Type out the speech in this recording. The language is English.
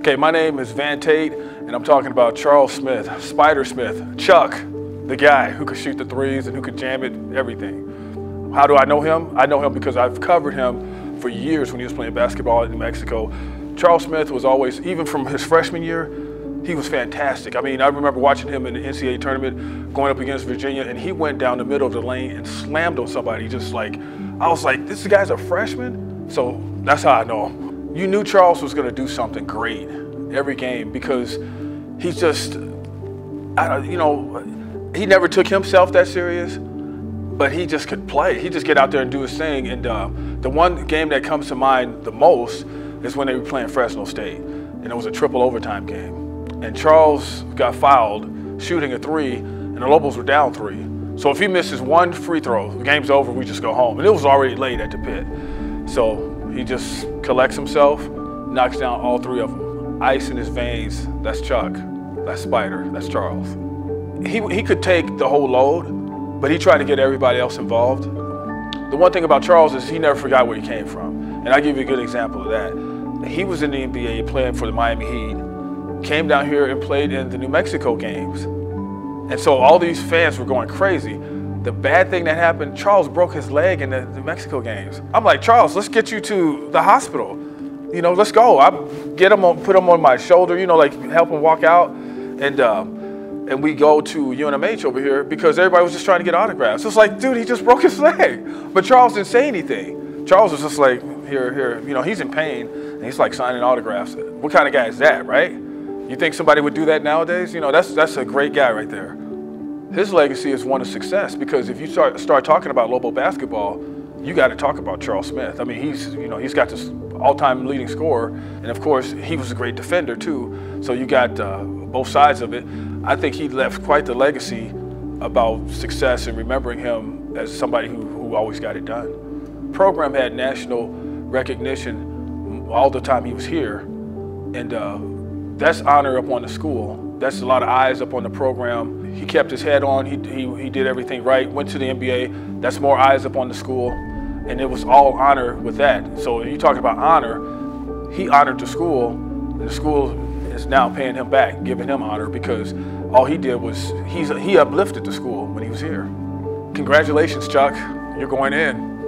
Okay, my name is Tate, and I'm talking about Charles Smith, Spider Smith, Chuck, the guy who could shoot the threes and who could jam it, everything. How do I know him? I know him because I've covered him for years when he was playing basketball in New Mexico. Charles Smith was always, even from his freshman year, he was fantastic. I mean, I remember watching him in the NCAA tournament, going up against Virginia, and he went down the middle of the lane and slammed on somebody. Just like, I was like, this guy's a freshman? So that's how I know him. You knew Charles was gonna do something great every game because he's just, he never took himself that serious, but he just could play. He just get out there and do his thing. And the one game that comes to mind the most is when they were playing Fresno State, and it was a triple overtime game. And Charles got fouled shooting a three, and the Lobos were down 3. So if he misses one free throw, the game's over, we just go home. And it was already late at the pit. So he just collects himself, knocks down all 3 of them. Ice in his veins, that's Chuck. That's Spider, that's Charles. He could take the whole load, but he tried to get everybody else involved. The one thing about Charles is he never forgot where he came from. And I'll give you a good example of that. He was in the NBA playing for the Miami Heat, came down here and played in the New Mexico games. And so all these fans were going crazy. The bad thing that happened, Charles broke his leg in the New Mexico games. I'm like, Charles, let's get you to the hospital. You know, let's go. I get him on, put him on my shoulder, you know, like help him walk out. And we go to UNM over here because everybody was just trying to get autographs. It's like, dude, he just broke his leg. But Charles didn't say anything. Charles was just like, here, you know, he's in pain and he's like signing autographs. What kind of guy is that, right? You think somebody would do that nowadays? You know, that's a great guy right there. His legacy is one of success because if you start talking about Lobo basketball, you got to talk about Charles Smith. I mean, he's got this all-time leading scorer, and of course, he was a great defender too. So you got both sides of it. I think he left quite the legacy about success and remembering him as somebody who always got it done. The program had national recognition all the time he was here, and that's honor up on the school. That's a lot of eyes up on the program. He kept his head on, he did everything right, went to the NBA. That's more eyes up on the school, and it was all honor with that. So when you talk about honor, he honored the school, and the school is now paying him back, giving him honor because all he did was, he uplifted the school when he was here. Congratulations, Chuck, you're going in.